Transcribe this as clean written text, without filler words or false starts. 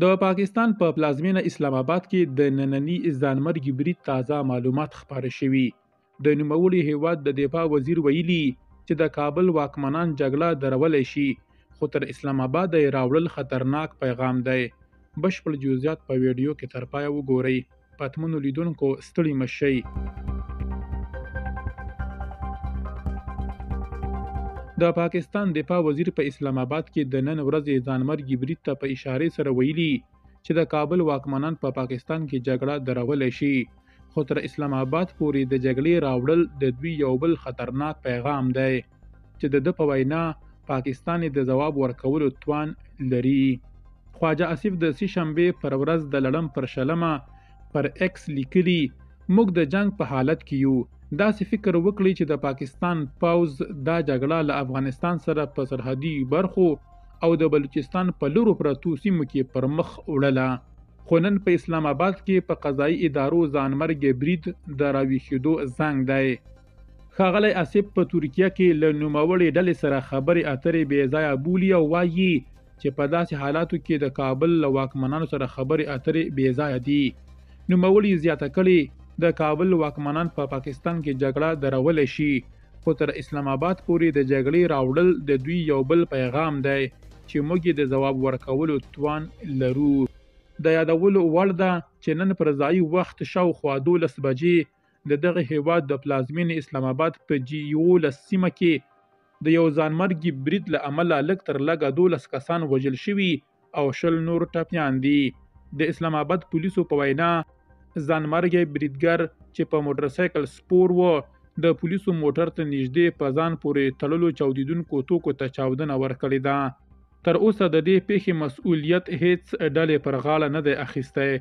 د پاکستان په پلازمینه اسلام آباد کې د ننني ځانمرګي برید تازه معلومات خپاره شوي. د نوموړي هیواد د دفاع وزیر ویلي چې د کابل واکمنان جګړه درولی شي، خو تر اسلام آباد یې راوړل خطرناک پیغام دی. بشپړ جزئیات په ویډیو کې تر پایه وګورئ. پاتمنو لیدونکو ستړي مه شئ. د پاکستان دفاع وزیر په اسلام آباد کې د نن ورځې ځانمرګي برید ته په اشارې سره ویلي چې د کابل واکمنان په پاکستان کې جګړه درولی شي، خو تر اسلام آباد پورې د جګړې راوړل د دوی یو بل خطرناک پیغام دی چې د په وینا پاکستان د جواب ورکولو توان لري. خواجه آصف د سې شنبې پر ورځ د لړم پر شلمه پر ایکس لیکلي، موږ د جنگ په حالت کې یو. داسې فکر وکړئ چې د پاکستان پوځ دا جګړه له افغانستان سره په سرحدي برخو او د بلوچستان په لرو پرتو سیمو کې پر مخ وړله. خو نن په اسلام آباد کې په قضایي ادارو ځانمرګي برید د راویښېدو زنګ دی. ښاغلی آصف په ترکیه کې له نوموړې ډلې سره خبرې اترې بې ځایه بولي او وایي چې په داسې حالاتو کې د کابل له واکمنانو سره خبرې اترې بې ځایه دي. نوموړي زیاته کړې د کابل واکمنان په پاکستان کې جګړه درولی شي، خو تر اسلام آباد پورې د جګړې راوړل د دوی یو بل پیغام دی چې موږ یې د ځواب ورکولو توان لرو. د یادولو وړ ده چې نن پر ځایي وخت شاوخوا 12 بجې د دغه هیواد د پلازمینې اسلام آباد په G11 سیمه کې د یو ځانمرګي برید له امله لږ تر لږه 12 کسان وژل شوي او 20 نور ټپیان دي. د اسلام آباد پولیسو په وینا ځانمرګي بریدګر چې په موټر سایکل سپور و، د پولیسو موټر ته نږدې په ځان پورې تړلو چاودیدونکو توکو ته چاودنه ورکړې ده. تر اوسه د دې پیښې مسؤلیت هیڅ ډلې پر غاړه نه دی اخیستی.